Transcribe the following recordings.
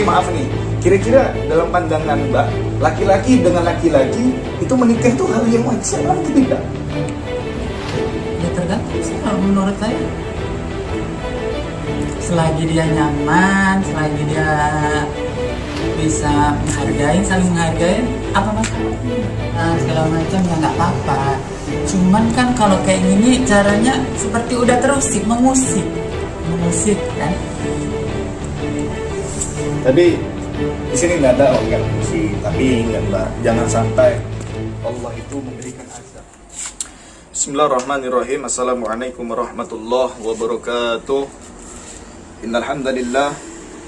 maaf nih, kira-kira dalam pandangan Mbak, laki-laki dengan laki-laki itu menikah itu hal yang wajar atau tidak? Ya tergantung sih kalau menurut saya. Selagi dia nyaman, selagi dia bisa menghargai, saling menghargai, apa masalahnya? Nah, segala macam ya nggak apa-apa. Cuman kan kalau kayak gini caranya seperti udah terusik, mengusik kan? Tapi di sini nggak ada organisasi, tapi ingat Mbak, jangan sampai Allah itu memberikan azab. Bismillahirrahmanirrahim. Assalamualaikum warahmatullahi wabarakatuh. Innal hamdalillah,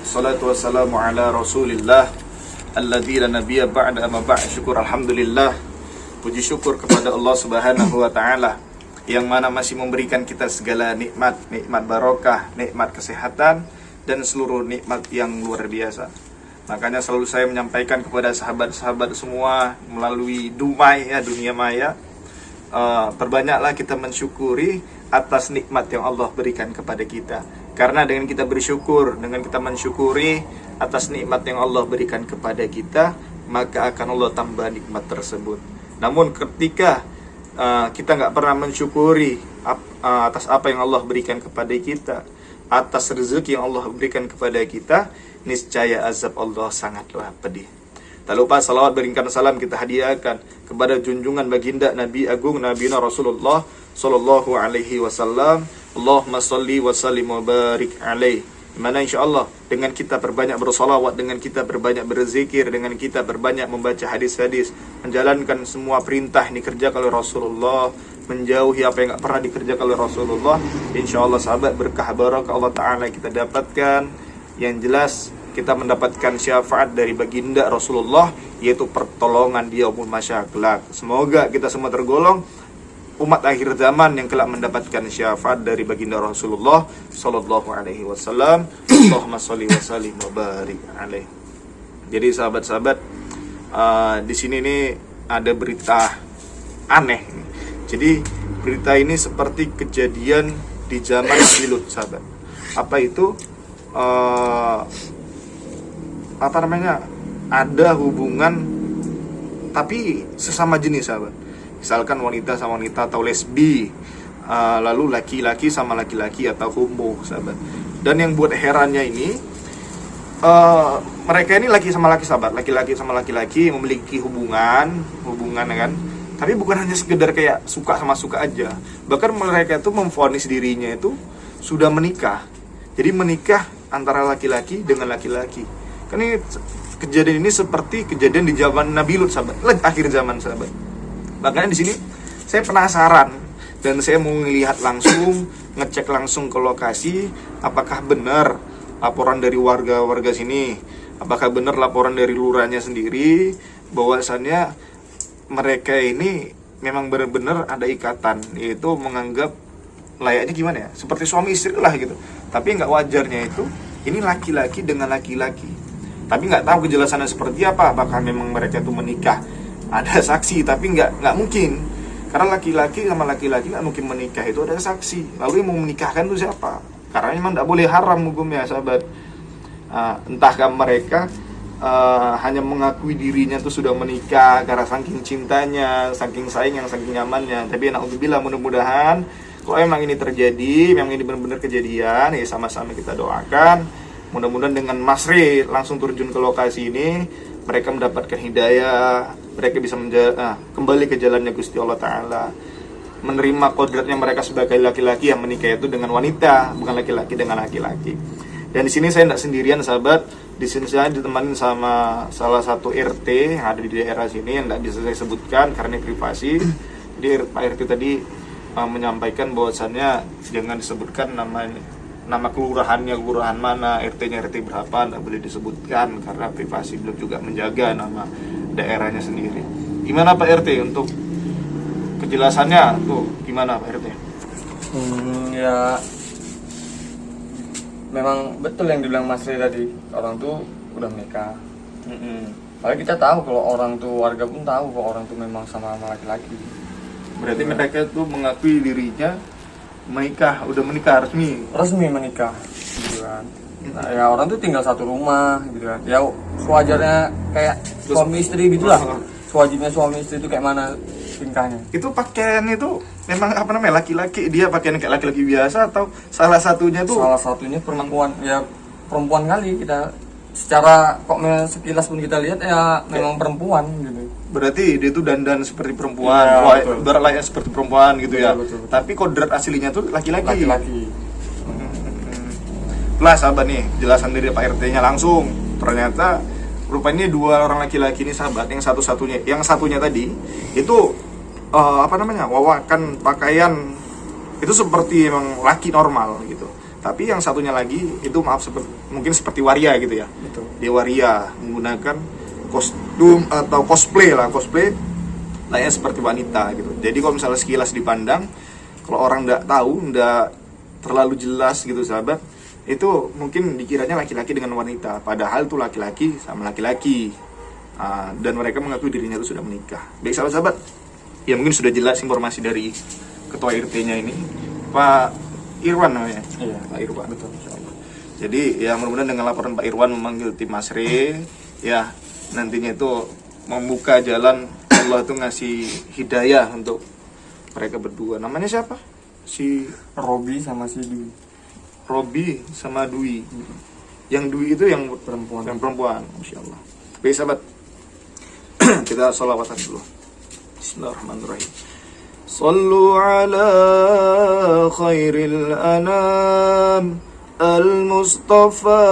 salatu wassalamu ala Rasulillah alladzi la nabiyya ba'da amma ba'd. Syukur alhamdulillah. Puji syukur kepada Allah Subhanahu wa taala yang mana masih memberikan kita segala nikmat barokah, nikmat kesehatan dan seluruh nikmat yang luar biasa. Makanya selalu saya menyampaikan kepada sahabat-sahabat semua melalui dunia maya, perbanyaklah kita mensyukuri atas nikmat yang Allah berikan kepada kita. Karena dengan kita bersyukur, dengan kita mensyukuri atas nikmat yang Allah berikan kepada kita, maka akan Allah tambah nikmat tersebut. Namun ketika kita nggak pernah mensyukuri atas apa yang Allah berikan kepada kita, atas rezeki yang Allah berikan kepada kita, niscaya azab Allah sangatlah pedih. Tak lupa salawat beringkan salam kita hadiahkan kepada junjungan baginda Nabi Agung Nabi Rasulullah Sallallahu Alaihi Wasallam. Allahumma salli wa sallim wa barik alaih. Dimana insyaAllah dengan kita berbanyak bersalawat, dengan kita berbanyak berzikir, dengan kita berbanyak membaca hadis-hadis, menjalankan semua perintah yang dikerjakan oleh Rasulullah, menjauhi apa yang tak pernah dikerjakan oleh Rasulullah, insyaAllah sahabat berkah barakah Allah Ta'ala kita dapatkan. Yang jelas kita mendapatkan syafaat dari baginda Rasulullah, yaitu pertolongan di yaumul masyaqlah. Semoga kita semua tergolong umat akhir zaman yang kelak mendapatkan syafaat dari baginda Rasulullah Sallallahu Alaihi Wasallam. Allahumma sholli wa sallim wa barik alaih. Jadi sahabat-sahabat, di sini nih ada berita aneh. Jadi berita ini seperti kejadian di zaman Nabi Lut, sahabat. Apa itu? Ada hubungan tapi sesama jenis, sahabat. Misalkan wanita sama wanita atau lesbi, lalu laki-laki sama laki-laki atau homo, sahabat. Dan yang buat herannya ini, mereka ini laki sama laki, sahabat. Laki-laki sama laki-laki memiliki hubungan kan. Tapi bukan hanya sekedar kayak suka sama suka aja. Bahkan mereka itu memvonis dirinya itu sudah menikah. Jadi menikah antara laki-laki dengan laki-laki. Kan ini kejadian ini seperti kejadian di zaman Nabi Lut, sahabat. Akhir zaman, sahabat. Makanya di sini saya penasaran dan saya mau ngelihat langsung, ngecek langsung ke lokasi, apakah benar laporan dari warga sini, apakah benar laporan dari lurahnya sendiri bahwasannya mereka ini memang benar-benar ada ikatan, yaitu menganggap layaknya gimana ya, seperti suami istri lah gitu. Tapi nggak wajarnya itu ini laki-laki dengan laki-laki. Tapi nggak tahu kejelasannya seperti apa, apakah memang mereka itu menikah. Ada saksi, tapi nggak mungkin, karena laki-laki sama laki-laki nggak mungkin menikah, itu ada saksi. Lalu yang mau menikahkan itu siapa? Karena memang nggak boleh haram hukumnya, sahabat. Entahkah mereka hanya mengakui dirinya itu sudah menikah karena saking cintanya, saking sayang, saking nyamannya. Tapi na'udzubillah, mudah-mudahan kalau memang ini terjadi, memang ini benar-benar kejadian, ya sama-sama kita doakan. Mudah-mudahan dengan Mas Ri langsung terjun ke lokasi ini, mereka mendapatkan hidayah, mereka bisa kembali ke jalannya Gusti Allah Ta'ala, menerima kodratnya mereka sebagai laki-laki yang menikah itu dengan wanita, bukan laki-laki dengan laki-laki. Dan di sini saya tidak sendirian, sahabat. Di sini saya ditemani sama salah satu RT yang ada di daerah sini yang tidak bisa saya sebutkan karena privasi. Jadi Pak RT tadi menyampaikan bahwasannya jangan disebutkan nama kelurahannya, kelurahan mana, RT-nya RT berapa, tidak boleh disebutkan karena privasi, belum juga menjaga nama daerahnya sendiri. Gimana Pak RT untuk kejelasannya tuh, gimana Pak RT? Ya memang betul yang dibilang Mas Ri tadi, orang tuh udah menikah. Padahal kita tahu kalau orang tuh, warga pun tahu kalau orang tuh memang sama laki-laki. Berarti mereka tuh mengakui dirinya menikah, udah menikah resmi menikah gitu kan. Nah, ya orang tuh tinggal satu rumah gitu kan. Ya sewajarnya kayak suami istri gitulah. Sewajibnya suami istri itu kayak mana tingkahnya. Itu pakaian itu memang apa namanya, laki-laki dia pakaian kayak laki-laki biasa atau salah satunya tuh? Salah satunya perempuan, ya perempuan kali kita secara kok sekilas pun kita lihat ya memang perempuan gitu. Berarti dia tuh dandan seperti perempuan, Iya, wah, betul. ibarat layaknya seperti perempuan gitu ya. Betul, betul. Tapi kodrat aslinya tuh laki-laki. Laki-laki. Lah sahabat nih, jelasan dari Pak RT-nya langsung. Ternyata rupanya dua orang laki-laki ini sahabat, yang satunya tadi itu wawakan pakaian itu seperti emang laki normal gitu. Tapi yang satunya lagi itu mungkin seperti waria gitu ya. Betul. Dia waria menggunakan kostum atau cosplay layaknya seperti wanita gitu. Jadi kalau misalnya sekilas dipandang, kalau orang nggak terlalu jelas gitu sahabat, itu mungkin dikiranya laki-laki dengan wanita, padahal itu laki-laki sama laki-laki. Dan mereka mengakui dirinya itu sudah menikah. Baik sahabat-sahabat, ya mungkin sudah jelas informasi dari ketua RT-nya ini, Pak Irwan namanya. Iya, Pak Irwan. betul, insyaallah. Jadi ya mudah-mudahan dengan laporan Pak Irwan memanggil tim Masre, ya nantinya itu membuka jalan, Allah tuh ngasih hidayah untuk mereka berdua. Namanya siapa? Si Robi sama si Dwi. Robi sama Dwi. Yang Dwi itu yang Perempuan. Yang perempuan, Masya Allah. Baik sahabat, kita sholawatan dulu. Bismillahirrahmanirrahim. Sallu ala khairil anam al-Mustafa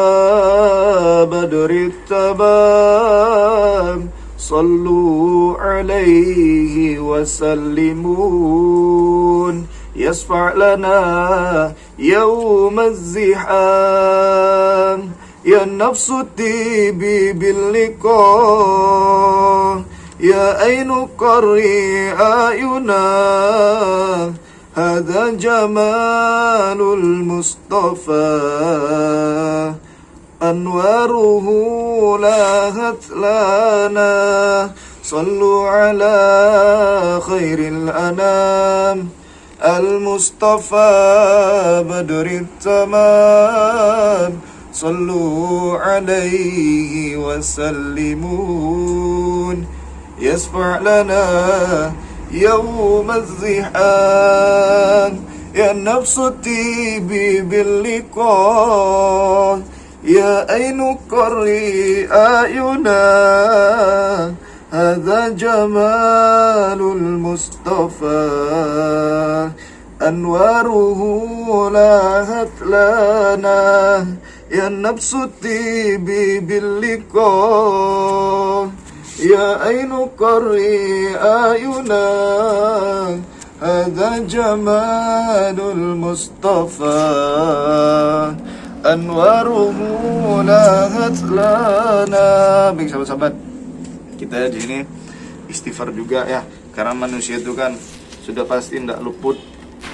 badrit tabam. Sallu alaihi wasallimun yasfa' lana يوم الزحام يا النفس الطيبي باللقاء يا عين قري أعينا هذا جمال المصطفى أنواره لاهت لنا صلوا على خير الأنام المصطفى بدر التمام صلوا عليه وسلمون يشفع لنا يوم الزحام يا النفس الطيبي باللقاء يا عين قري أعينا هذا جمال المصطفى أنواره لاهت لنا يا النفس الطيبي باللقاء يا عين قري أعينا هذا جمال المصطفى أنواره لاهت لنا. Baik sahabat-sahabat, kita di sini istighfar juga ya, karena manusia itu kan sudah pasti tidak luput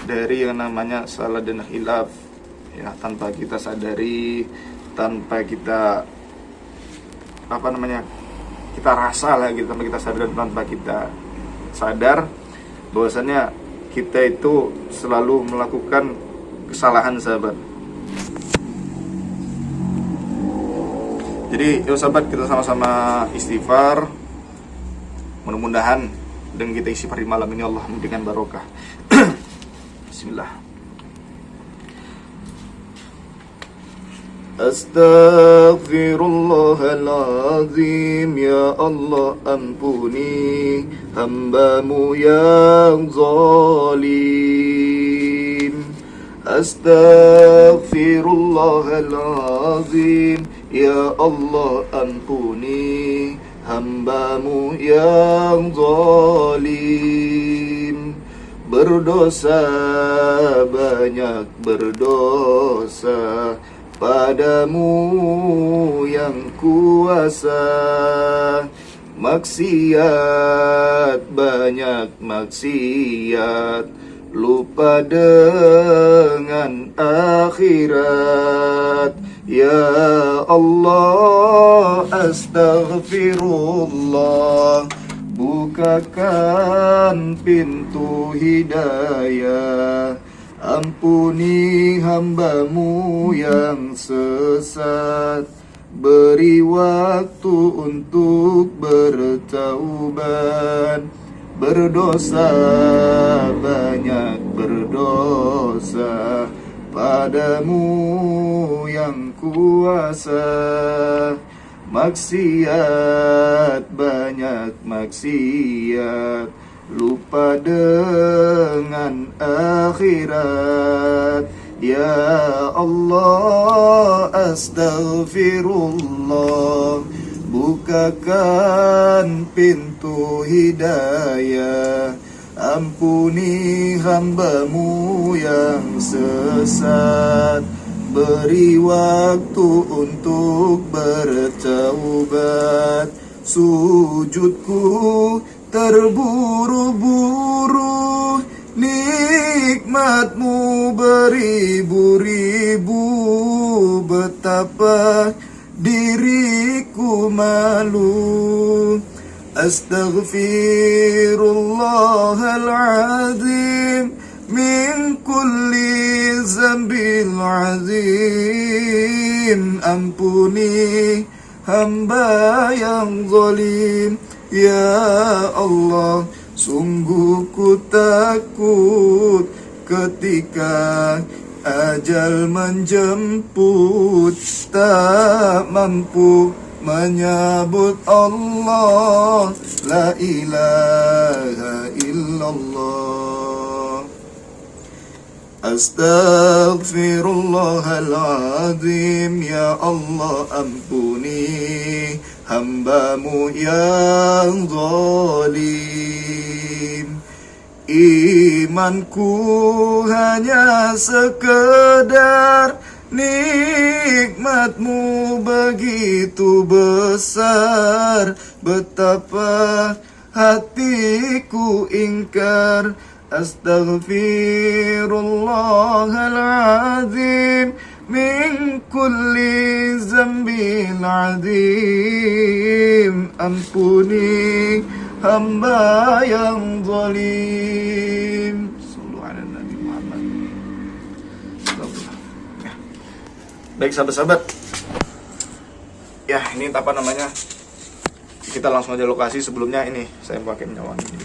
dari yang namanya salah dan khilaf ya, tanpa kita sadari, tanpa kita kita rasa lah gitu, tanpa kita sadar, tanpa kita sadar bahwasanya kita itu selalu melakukan kesalahan sahabat. Jadi yuk sahabat, kita sama-sama istighfar. Mudah-mudahan dengan kita istighfar di malam ini Allah memberikan barokah. Bismillah. Astaghfirullahaladzim, ya Allah ampuni hambamu yang zalim. Astaghfirullahaladzim, ya Allah ampuni hambamu yang zalim. Berdosa, banyak berdosa padamu yang kuasa. Maksiat, banyak maksiat, lupa dengan akhirat. Ya Allah, astaghfirullah, bukakan pintu hidayah Ampuni hamba-Mu yang sesat, beri waktu untuk bertaubat. Berdosa, banyak berdosa padamu yang kuasa. Maksiat, banyak maksiat, lupa dengan akhirat. Ya Allah, astaghfirullah, bukakan pintu hidayah. Ampuni hamba-Mu yang sesat, beri waktu untuk bertaubat. Sujudku terburu-buru, nikmat-Mu beribu-ribu. Betapa diriku malu. Astaghfirullahaladzim min kulli zambil azim. Ampuni hamba yang zalim. Ya Allah, sungguh ku takut ketika ajal menjemput. Tak mampu menyebut Allah, la ilaha illallah. Astaghfirullahaladzim. Ya Allah, ampuni hamba-Mu yang zalim. Imanku hanya sekedar, nikmat-Mu begitu besar. Betapa hatiku ingkar. Astaghfirullahaladzim min kulli zambil azim. Ampuni hamba yang zalim. Sallu ala Nabi Muhammad. Ya. Baik sahabat-sahabat, ya ini apa namanya, kita langsung aja lokasi. Sebelumnya ini saya pakai nyawang ini.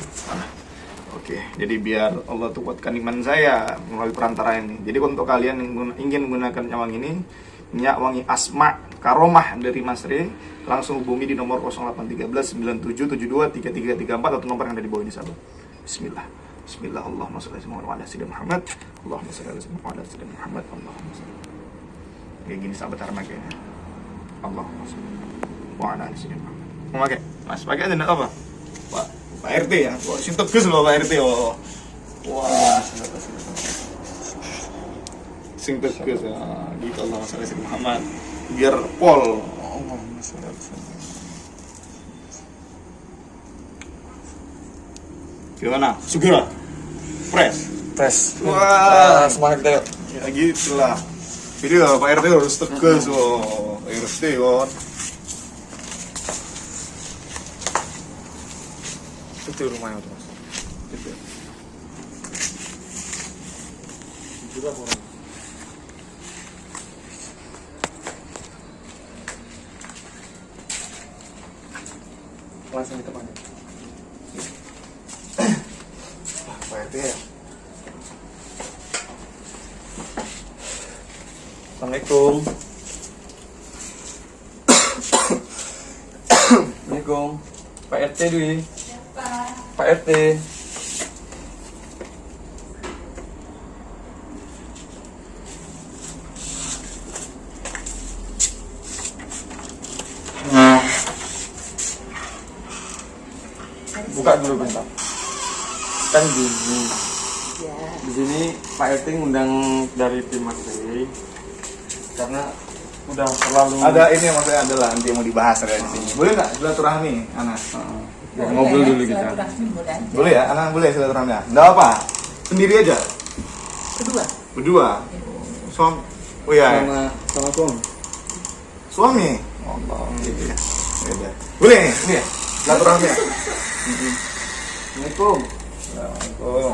Oke, jadi biar Allah tuh kuatkan iman saya melalui perantara ini. Jadi untuk kalian yang ingin menggunakan nyawang ini, minyak wangi Asma Karomah dari Mas Re, langsung hubungi di nomor 0813 9772 3334 atau nomor yang ada di bawah ini sahabat. Bismillah. Bismillah. Allahumma shalli ala sayyidina Muhammad. Allahumma shalli ala sayyidina Muhammad. Allahumma shalli. Kayak gini sahabat cara makainya. Allahumma shalli ala sayyidina Muhammad. Mau pakai? Mas, pakai aja enggak apa? Pak RT ya. Wah, sing tegas loh Pak RT. Oh. Wah, sing tegas ya. Gitu Allahumma shalli ala sayyidina Muhammad. Biar pol. Allahumma shalli ala sayyidina. Gimana? Segera. Press. Wah, semangat kita yuk. Ya gitulah. Jadi Pak RT harus tegas loh. Pak RT kan. Itu rumahnya tuh Mas. Gitu. Juga orang. Langsung di depannya. Pak RT ya. Assalamualaikum. Assalamualaikum. Pak RT Dwi. Pak RT. Buka dulu bentar. Kan gini. Di sini Pak RT ngundang dari tim Mas Rey karena udah terlalu Ada ini maksudnya adalah nanti mau dibahas ada di sini. Boleh nggak silaturahmi, Anas? ngobrol dulu kita. Boleh ya, Anak boleh silaturahmi ya? Nggak apa, sendiri aja. Berdua. Oh iya. Sama suami. Suami. Oh, gitu ya. Beda. Boleh nih, ini ya. Silaturahmi ya. Assalamualaikum. Assalamualaikum.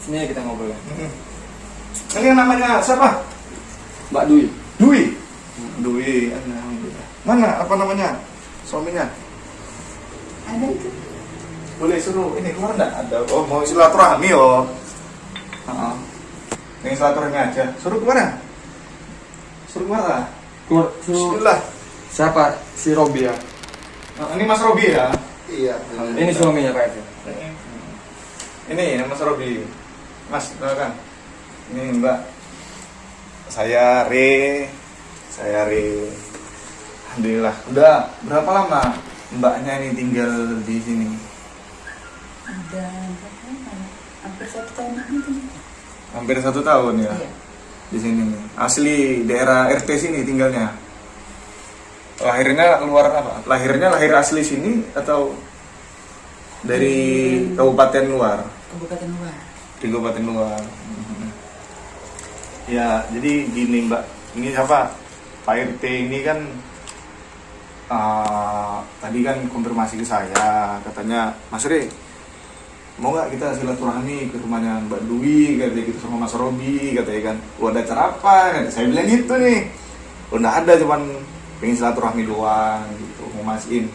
Sini kita ngobrol ya. Ini yang namanya siapa? Mbak Dwi. Dwi. Dwi. Alhamdulillah. Mana? Apa namanya? Suaminya? Ada itu. Boleh suruh ini keluar enggak? Ada. Oh, mau silaturahmi oh. Heeh. Ini silaturahmi aja. Suruh kemana? Suruh kemana? Keluar. Bismillah. Siapa? Si Robi ya. Ini Mas Robi ya? Iya. Ini suaminya Pak RT. Ini Mas Robi. Mas, silakan. Ini Mbak. Saya Re. Alhamdulillah. Udah berapa lama Mbaknya ini tinggal di sini? Ada berapa lama? Hampir 1 tahun itu. Hampir 1 tahun ya. Iya. Di sini. Asli daerah RT sini tinggalnya. Lahirnya luar apa? Lahirnya lahir asli sini atau dari kabupaten luar? Kabupaten luar. Di kabupaten luar. Ya, jadi gini Mbak. Ini apa? Pak RT ini kan tadi kan konfirmasi ke saya, katanya Mas Re, mau nggak kita silaturahmi ke rumahnya Mbak Dwi, katanya gitu sama Mas Robi, katanya kan. Ada acara apa? Saya bilang gitu nih. Nggak ada, cuman pengen silaturahmi doang gitu, mau masihin.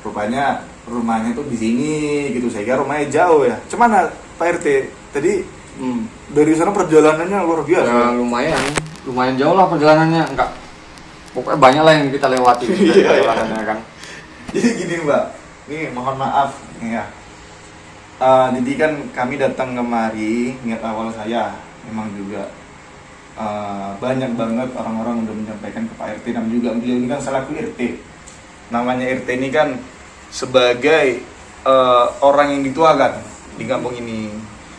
Rupanya rumahnya tuh di sini gitu. Saya kira rumahnya jauh ya. Cuman Pak RT tadi dari sana perjalanannya luar biasa. Ya, lumayan jauh lah perjalanannya. Enggak. Pokoknya banyak lah yang kita lewati perjalanannya kan. Jadi gini Mbak, nih mohon maaf nih ya. Jadi kan kami datang kemari, niat awal saya memang juga banyak banget orang-orang udah menyampaikan ke Pak RT, dan juga beliau ini kan selaku RT. Namanya RT ini kan sebagai orang yang dituakan di kampung ini.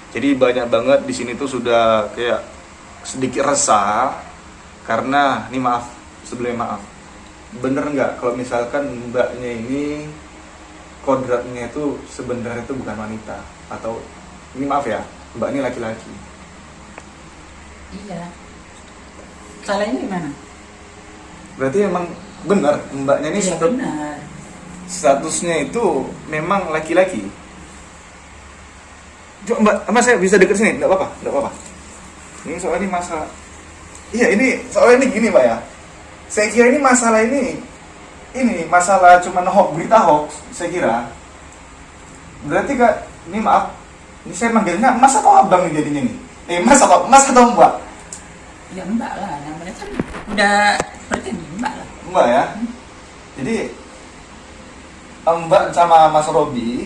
Jadi banyak banget di sini tuh sudah kayak sedikit resah karena ini sebelumnya maaf. Bener nggak kalau misalkan mbaknya ini kodratnya itu sebenarnya itu bukan wanita, atau ini maaf ya, mbak ini laki-laki? Iya. Salahnya gimana? Berarti emang benar mbaknya ini Iya benar. statusnya itu memang laki-laki. Coba Mbak, saya bisa deket sini, enggak apa-apa. Ini soal ini masalah. Iya, ini soalnya ini gini, Mbak ya. Saya kira ini masalah cuman berita hoax, saya kira. Berarti Kak, ini maaf. Ini saya manggilnya Mas atau Abang nih jadinya nih? Mas atau Mbak? Ya Mbak lah, namanya kan udah seperti ini Mbak lah. Mbak ya. Jadi Mbak sama Mas Robi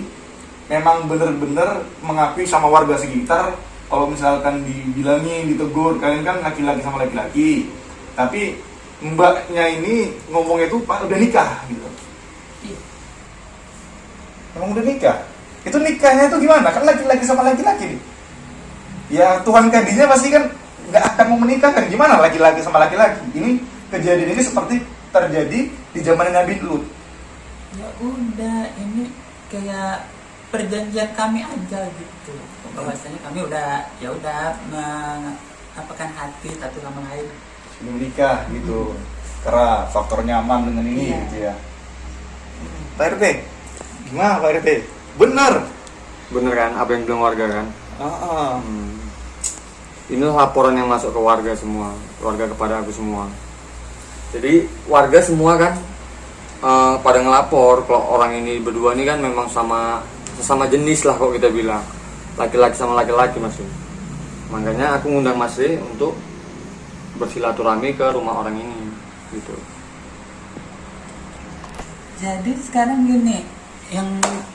memang bener-bener mengakui sama warga sekitar kalau misalkan dibilangin, ditegur, kalian kan laki-laki sama laki-laki, tapi mbaknya ini ngomongnya itu Pak udah nikah gitu. Iya. Emang udah nikah? Itu nikahnya itu gimana? Kan laki-laki sama laki-laki nih. Ya Tuhan kadinya pasti kan nggak akan mau menikahkan. Gimana laki-laki sama laki-laki? Ini kejadian ini seperti terjadi di zaman Nabi Lut. Ya udah, ini kayak perjanjian kami aja gitu. Bahwasanya kami udah mengapakan hati satu sama lain. Sebelum nikah gitu. Karena faktor nyaman dengan ini Iya. gitu ya. Pak RT, gimana Pak RT? Bener Bener kan apa yang bilang warga kan? Ah. Ini laporan yang masuk ke warga semua, warga kepada aku semua. Jadi warga semua kan pada ngelapor kalau orang ini berdua ini kan memang sesama jenis lah kok kita bilang, laki-laki sama laki-laki Mas. Makanya aku ngundang Mas Re untuk bersilaturahmi ke rumah orang ini gitu. Jadi sekarang gini, yang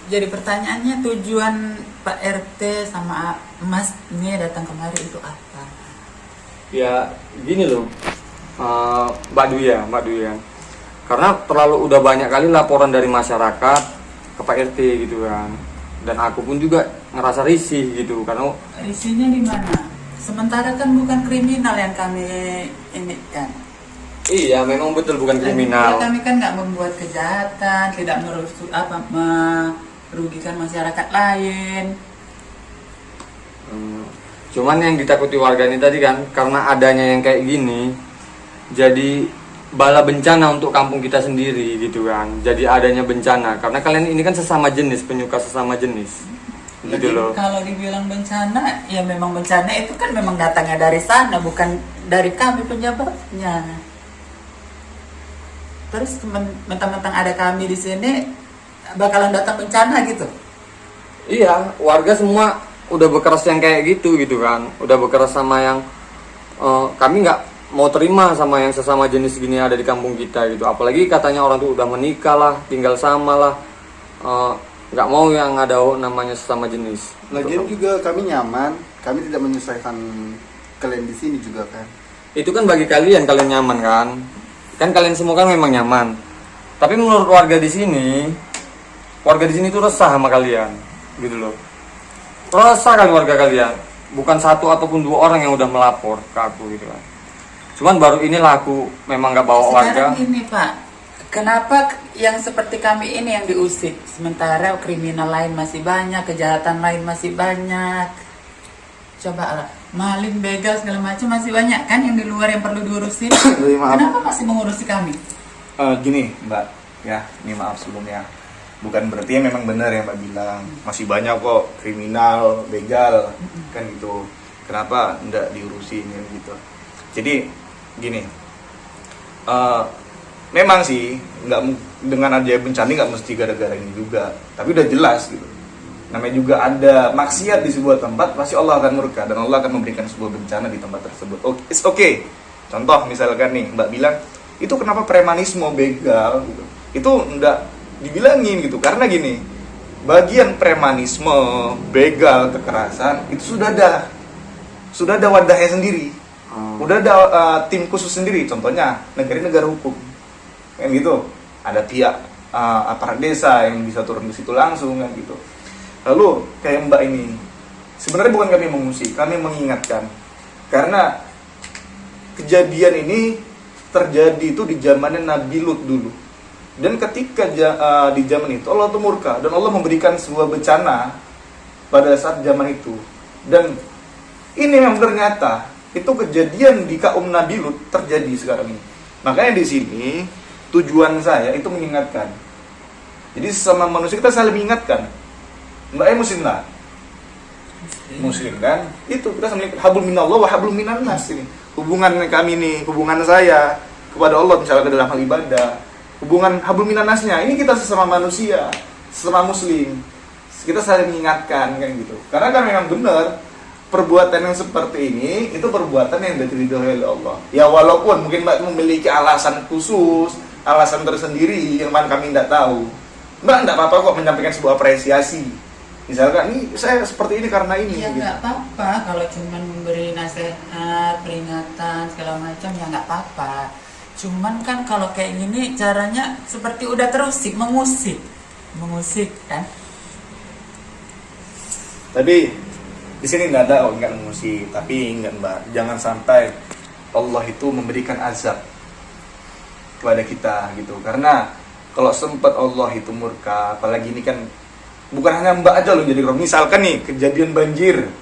jadi pertanyaannya tujuan Pak RT sama Mas ini datang kemari itu apa? Ya gini loh, Mbak Dwi ya. Karena udah banyak kali laporan dari masyarakat ke Pak RT gitu kan. Dan aku pun juga ngerasa risih gitu karena Isinya di mana? Sementara kan bukan kriminal yang kami ini kan. iya memang betul bukan kriminal. Kami kan nggak membuat kejahatan, tidak merugikan masyarakat lain. Cuman yang ditakuti warga ini tadi kan karena adanya yang kayak gini, jadi bala bencana untuk kampung kita sendiri gitu kan. Jadi adanya bencana karena kalian ini kan sesama jenis, penyuka sesama jenis. gitu loh. Kalau dibilang bencana, ya memang bencana itu kan memang datangnya dari sana, bukan dari kami penyebabnya. Terus mentang-mentang ada kami di sini, bakalan datang bencana gitu. Iya, warga semua udah bekeras yang kayak gitu kan, udah bekeras sama yang kami nggak mau terima sama yang sesama jenis gini ada di kampung kita gitu. Apalagi katanya orang tuh udah menikah lah, tinggal sama lah, nggak mau yang ada namanya sesama jenis. Lagian juga kami nyaman, kami tidak menyusahkan kalian di sini juga kan. Itu kan bagi kalian nyaman kan kalian semua kan memang nyaman. Tapi menurut warga di sini tuh resah sama kalian gitu loh. Resah kan warga kalian, bukan satu ataupun dua orang yang udah melapor ke aku gitu kan. Cuman baru inilah aku memang nggak bawa warga. Sekarang gini Pak, kenapa yang seperti kami ini yang diusik, sementara kriminal lain masih banyak, kejahatan lain masih banyak. Coba lah, maling, begal segala macam masih banyak kan yang di luar yang perlu diurusin. Maaf. Kenapa masih mengurusi kami? Gini Mbak, ya ini maaf sebelumnya. Bukan berarti ya memang benar yang Mbak bilang. Masih banyak kok kriminal, begal, kan gitu. Kenapa enggak diurusin gitu. Jadi gini, memang sih nggak dengan aja bencana nggak mesti gara-gara ini juga. Tapi udah jelas gitu. Namanya juga ada maksiat di sebuah tempat, pasti Allah akan murka dan Allah akan memberikan sebuah bencana di tempat tersebut. It's okay. Contoh misalkan nih Mbak bilang, itu kenapa premanisme, begal gitu. Itu enggak dibilangin gitu, karena gini, bagian premanisme, begal, kekerasan itu sudah ada wadahnya sendiri. Udah ada tim khusus sendiri. Contohnya negara hukum. Kan gitu. Ada pihak aparat desa yang bisa turun di situ langsung kan gitu. Lalu kayak Mbak ini, sebenarnya bukan kami mengusik, kami mengingatkan. Karena kejadian ini terjadi itu di zamannya Nabi Lut dulu. Dan ketika di zaman itu Allah tuh murka dan Allah memberikan sebuah bencana pada saat zaman itu. Dan ini yang ternyata itu kejadian di kaum Nabi Lut terjadi sekarang ini. Makanya di sini tujuan saya itu mengingatkan. Jadi sesama manusia kita saling mengingatkan. Mbak muslim lah. Muslim kan? Itu kita saling hablum minallah wa hablum minan nas ini. Hubungan kami nih, hubungan saya kepada Allah misalnya dalam hal ibadah. Hubungan hablum minan nasnya ini kita sesama manusia, sesama muslim. Kita saling mengingatkan kan gitu. Karena kan memang benar perbuatan yang seperti ini itu perbuatan yang diridhoi oleh Allah. Ya walaupun mungkin Mbak memiliki alasan khusus, alasan tersendiri yang mana kami tidak tahu. Mbak tidak apa-apa kok menyampaikan sebuah apresiasi. Misalkan, ini saya seperti ini karena ini. Ya gitu. nggak apa-apa, kalau cuma memberi nasihat, peringatan segala macam ya nggak apa-apa. Cuman kan kalau kayak gini caranya seperti udah terusik, mengusik kan? Tapi di sini nggak ada nggak mengusik, tapi ingat Mbak, jangan sampai Allah itu memberikan azab kepada kita gitu. Karena kalau sempat Allah itu murka, apalagi ini kan bukan hanya Mbak aja loh jadi korban. Misalkan nih kejadian banjir,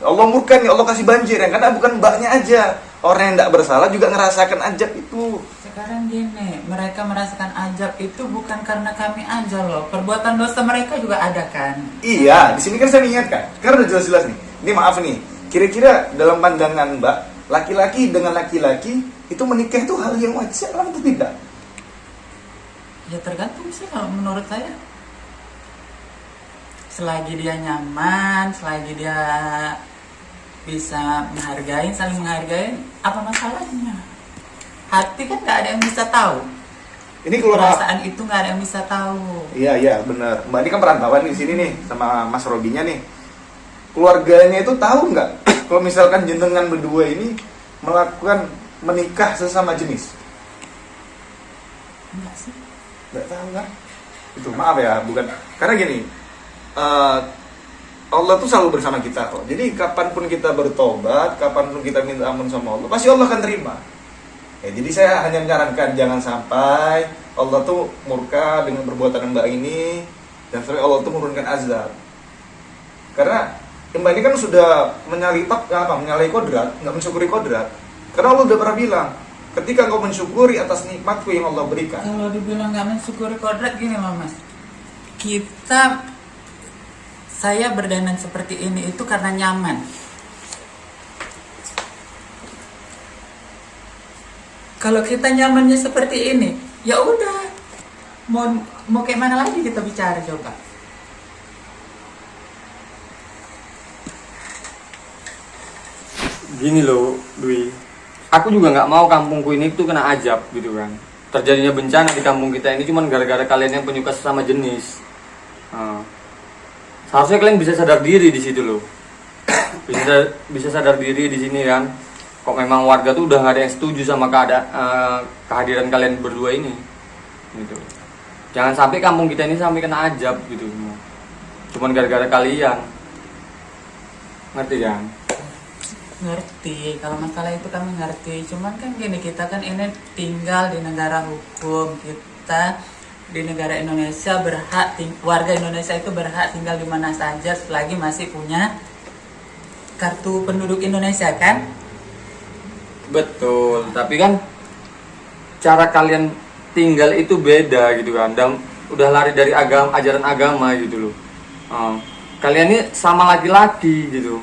Allah murka nih, Allah kasih banjir ya, karena bukan Mbaknya aja, orang yang tidak bersalah juga ngerasakan azab itu. Sekarang gini, mereka merasakan azab itu bukan karena kami aja loh, perbuatan dosa mereka juga ada kan. Iya, di sini kan saya mengingatkan, karena udah jelas-jelas nih. Ini maaf nih, kira-kira dalam pandangan Mbak, laki-laki dengan laki-laki itu menikah itu hal yang wajar atau tidak? Ya tergantung sih kalau menurut saya. Selagi dia nyaman, selagi dia bisa menghargai, saling menghargai, apa masalahnya? Hati kan nggak ada yang bisa tahu. Ini keluar Perasaan itu nggak ada yang bisa tahu. Iya benar. Mbak ini kan perantauan di sini nih sama Mas Robinya nih. Keluarganya itu tahu nggak kalau misalkan jenengan berdua ini melakukan menikah sesama jenis? Enggak sih. Nggak tahu kan? Itu maaf ya, bukan karena gini. Allah tuh selalu bersama kita kok. Jadi kapanpun kita bertobat, kapanpun kita minta ampun sama Allah, pasti Allah akan terima. Ya, jadi saya hanya menyarankan jangan sampai Allah tuh murka dengan perbuatan Mbak ini dan sampai Allah tuh menurunkan azab. Karena Mbak ini kan sudah menyalahi kodrat, nggak mensyukuri kodrat. Karena Allah udah pernah bilang, ketika engkau mensyukuri atas nikmatku yang Allah berikan. Kalau dibilang nggak mensyukuri kodrat gini loh Mas, kita Saya berdandan seperti ini itu karena nyaman. Kalau kita nyamannya seperti ini, ya udah. Mau kayak mana lagi kita bicara coba? Gini loh, Dwi. Aku juga nggak mau kampungku ini tuh kena ajab gitu kan. Terjadinya bencana di kampung kita ini cuman gara-gara kalian yang penyuka sesama jenis. Seharusnya kalian bisa sadar diri di situ loh. Bisa sadar diri di sini kan. Kok memang warga tuh udah nggak ada yang setuju sama kehadiran kalian berdua ini, gitu. Jangan sampai kampung kita ini sampai kena ajab gitu. Cuman gara-gara kalian. Ngerti kan? Ngerti, kalau masalah itu kami ngerti. Cuman kan gini, kita kan ini tinggal di negara hukum. Kita di negara Indonesia warga Indonesia itu berhak tinggal di mana saja selagi masih punya kartu penduduk Indonesia kan? Betul, tapi kan cara kalian tinggal itu beda gitu kan, dan udah lari dari ajaran agama gitu loh. Kalian ini sama laki-laki gitu,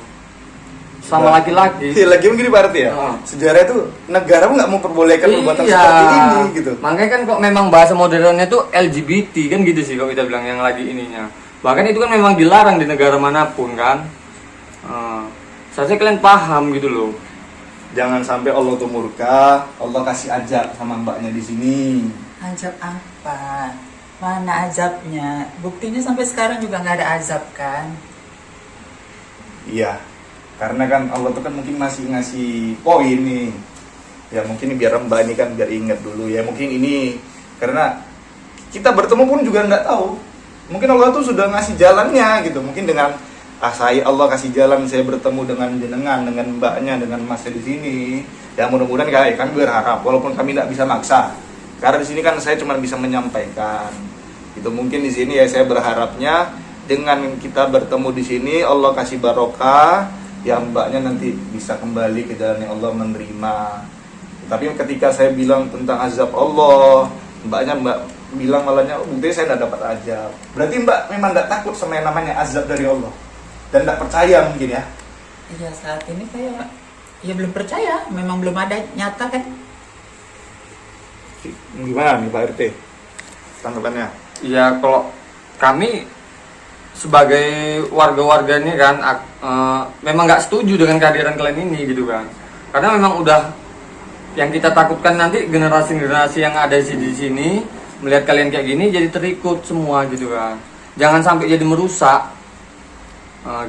sama laki-laki. Iya, lagi begini Pak RT ya. Sejarah itu negara nggak memperbolehkan perbuatan seperti ini gitu. Makanya kan kok memang bahasa modernnya tuh LGBT kan gitu sih kalau kita bilang yang lagi ininya. Bahkan itu kan memang dilarang di negara manapun kan. Seharusnya kalian paham gitu loh. Jangan sampai Allah tuh murka, Allah kasih ajab sama mbaknya di sini. Azab apa? Mana azabnya? Buktinya sampai sekarang juga nggak ada azab kan? Iya, karena kan Allah tuh kan mungkin masih ngasih poin nih. Ya mungkin biar mbak ini kan biar ingat dulu ya. Mungkin ini karena kita bertemu pun juga nggak tahu. Mungkin Allah tuh sudah ngasih jalannya gitu. Mungkin dengan Allah kasih jalan saya bertemu dengan jenengan, dengan mbaknya, dengan masnya di sini. Ya mudah-mudahan kami berharap, walaupun kami tidak bisa maksa. Karena di sini kan saya cuma bisa menyampaikan. Itu mungkin di sini ya saya berharapnya dengan kita bertemu di sini Allah kasih barokah, ya mbaknya nanti bisa kembali ke jalan yang Allah menerima. Tapi ketika saya bilang tentang azab Allah, mbak bilang malahnya, buktinya saya tidak dapat azab. Berarti mbak memang tidak takut sama yang namanya azab dari Allah. Dan tidak percaya mungkin ya? Iya, saat ini saya ya belum percaya, memang belum ada nyata kan? Gimana nih Pak RT tanggapannya? Ya kalau kami sebagai warga-warga ini kan memang nggak setuju dengan kehadiran kalian ini gitu kan. Karena memang udah yang kita takutkan nanti generasi-generasi yang ada di sini melihat kalian kayak gini jadi terikut semua gitu kan. Jangan sampai jadi merusak.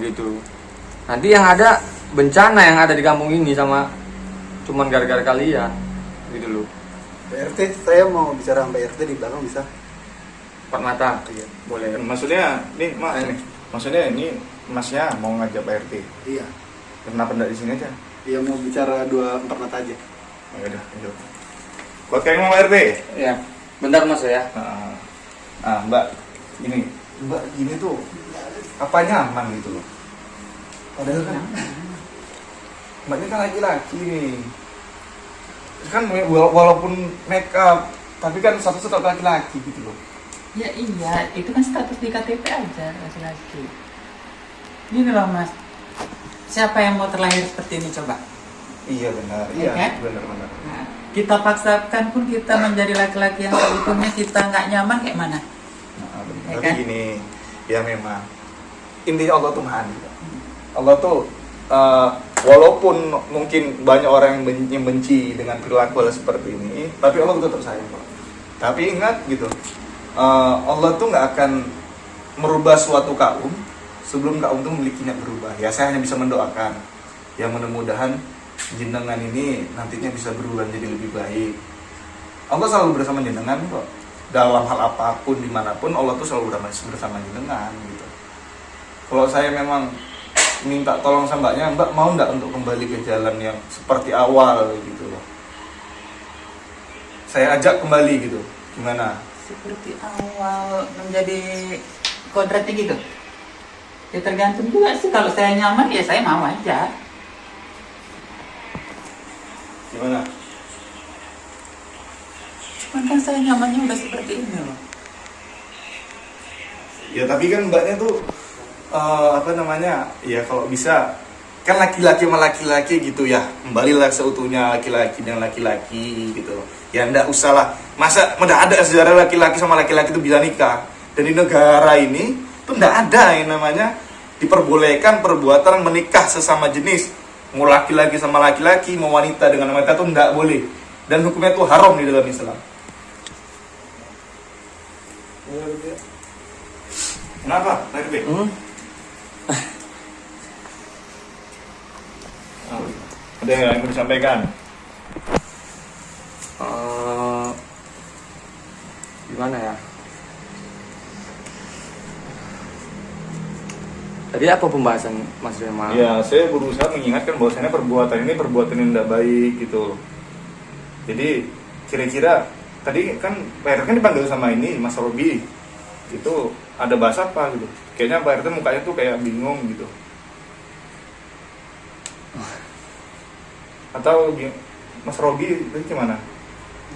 Gitu. Nanti yang ada bencana yang ada di kampung ini sama cuman gara-gara kalian gitu loh. Pak RT, saya mau bicara sama Pak RT di belakang bisa? Empat mata. Iya. Boleh. Maksudnya nih mas ini. Maksudnya ini masnya mau ngajak Pak RT. Iya. Kenapa enggak di sini aja? Iya, mau bicara 4 mata aja. Ya udah, lanjut. Kuat kayaknya Pak RT. Ya. Bentar Mas ya. Mbak, ini mbak gini tuh apa nyaman gitu loh. Padahal kan mbaknya kan laki-laki nih. Kan walaupun makeup, tapi kan status tetap laki-laki gitu loh. Ya iya, itu kan status di KTP aja laki-laki. Gini loh Mas, siapa yang mau terlahir seperti ini coba? Iya benar, iya Oke. benar. Nah, kita paksakan pun kita menjadi laki-laki yang sebetulnya kita nggak nyaman kayak mana? Nah, Ya tapi kan? gini, ya memang intinya Allah tuh maha adil. Allah tuh walaupun mungkin banyak orang yang benci dengan perilaku seperti ini, tapi Allah tetap sayang kok. Tapi ingat gitu, Allah tuh nggak akan merubah suatu kaum sebelum kaum tuh memiliki niat berubah. Ya saya hanya bisa mendoakan, ya mudah-mudahan jenengan ini nantinya bisa berubah jadi lebih baik. Allah selalu bersama jenengan kok. Dalam hal apapun dimanapun Allah tuh selalu bersama jenengan gitu. Kalau saya memang minta tolong sama mbaknya, mbak mau nggak untuk kembali ke jalan yang seperti awal gitu loh. Saya ajak kembali gitu, gimana? Seperti awal menjadi kodratnya gitu. Ya tergantung juga sih, kalau saya nyaman ya saya mau aja. Gimana? Cuman kan saya nyamannya udah seperti ini loh. Ya tapi kan mbaknya tuh apa namanya, ya kalau bisa kan laki-laki sama laki-laki gitu ya, kembalilah seutuhnya laki-laki dan laki-laki gitu. Ya ndak usah lah, masa udah ada sejarah laki-laki sama laki-laki itu bisa nikah. Dan di negara ini tuh ndak ada yang namanya diperbolehkan perbuatan menikah sesama jenis. Mau laki-laki sama laki-laki, mau wanita dengan wanita tuh ndak boleh. Dan hukumnya tuh haram di dalam Islam. Kenapa, Pak RT? Ada yang ingin disampaikan? Gimana ya? Tadi apa pembahasan Mas Rema? Ya, saya berusaha mengingatkan bahwasanya perbuatan ini perbuatan yang tidak baik gitu. Jadi kira-kira tadi kan Pak RT kan dipanggil sama ini Mas Robi, itu ada bahasa apa gitu? Kayaknya Pak RT mukanya tuh kayak bingung gitu. Atau Mas Robi itu gimana?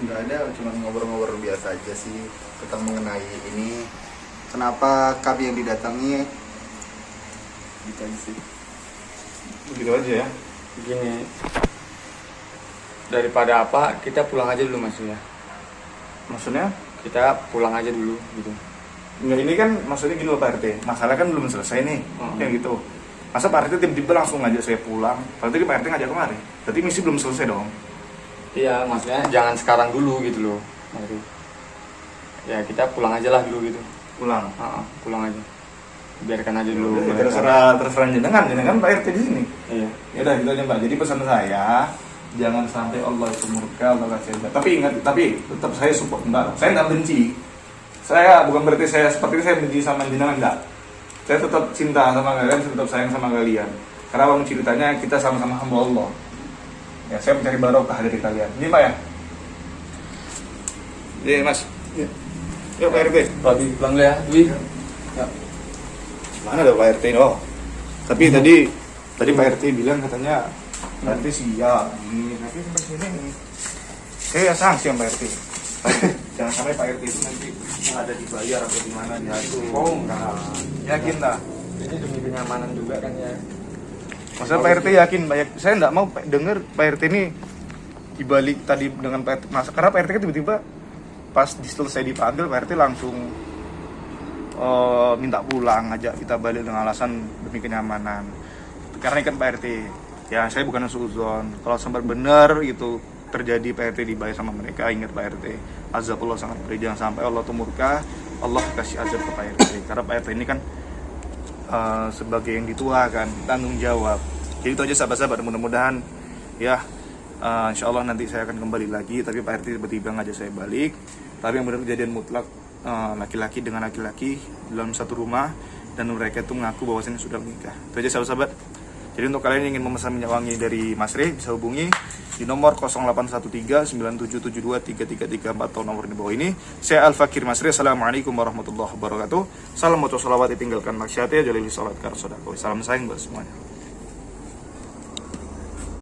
Nggak ada, cuma ngobrol-ngobrol biasa aja sih tentang mengenai ini. Kenapa kami yang didatangi? Gitu aja sih. Begitu aja ya. Gini, daripada apa, kita pulang aja dulu Mas ya. Maksudnya? Kita pulang aja dulu gitu. Enggak, ini kan maksudnya gini loh Pak RT. Masalah kan belum selesai nih. Kayak gitu. Masa Pak RT tiba-tiba langsung ngajak saya pulang? Berarti Pak RT ngajak kemari. Berarti misi belum selesai dong. Iya, maksudnya jangan sekarang dulu gitu loh. Gitu. Ya kita pulang aja lah dulu gitu. Pulang. Pulang aja. Biarkan aja dulu. Ya, terserah jenengan Pak RT di sini. Iya. Ya udah gitu aja Mbak. Jadi pesan saya, jangan sampai Allah itu murka, Allah kasih hebat. Tapi ingat, tapi tetap saya support Mbak. Saya nggak benci. Saya bukan berarti saya seperti saya benci sama jenengan, enggak. Saya tetap cinta sama kalian, saya tetap sayang sama kalian. Karena bang ceritanya kita sama-sama hamba Allah. Ya, saya mencari barokah dari kalian. Ini Pak ya? Iya Mas. Iya. Yuk Pak RT. Robi pulang dulu ya. Wih. Ya. Mana ada Pak RT oh? Tapi tadi Pak RT bilang katanya Pak RT siap. Tapi sampai sini saya sanksi sama Pak RT. Jangan sampai Pak RT itu nanti ada dibayar atau di mana diatur. Oh enggak. Yakin dah. Ini demi kenyamanan juga kan ya. Masa Pak RT yakin banyak? Saya nggak mau dengar Pak RT ini dibalik tadi dengan Pak RT. Masa karena Pak RT kan tiba-tiba pas selesai dipanggil Pak RT langsung minta pulang, ngajak kita balik dengan alasan demi kenyamanan. Karena ikan Pak RT, ya saya bukan suzon. Kalau sempat benar itu terjadi Pak RT dibayar sama mereka, ingat Pak RT, azab Allah sangat pedih. Jangan sampai Allah tuh murka, Allah kasih azab ke Pak RT. Karena Pak RT ini kan sebagai yang dituakan, tanggung jawab. Jadi itu aja sahabat-sahabat, mudah-mudahan ya insya Allah nanti saya akan kembali lagi. Tapi Pak RT tiba-tiba ngajak saya balik. Tapi yang benar kejadian mutlak laki-laki dengan laki-laki dalam satu rumah, dan mereka itu mengaku bahwasanya sudah menikah. Itu aja sahabat-sahabat. Jadi untuk kalian yang ingin memesan minyak wangi dari Mas Re, bisa hubungi di nomor 0813-9772-3334 atau nomor di bawah ini. Saya Al-Fakir Mas Re. Assalamualaikum warahmatullahi wabarakatuh. Salam moco salawat, ditinggalkan maksiatnya, jalili sholat karsodako. Salam sayang buat semuanya.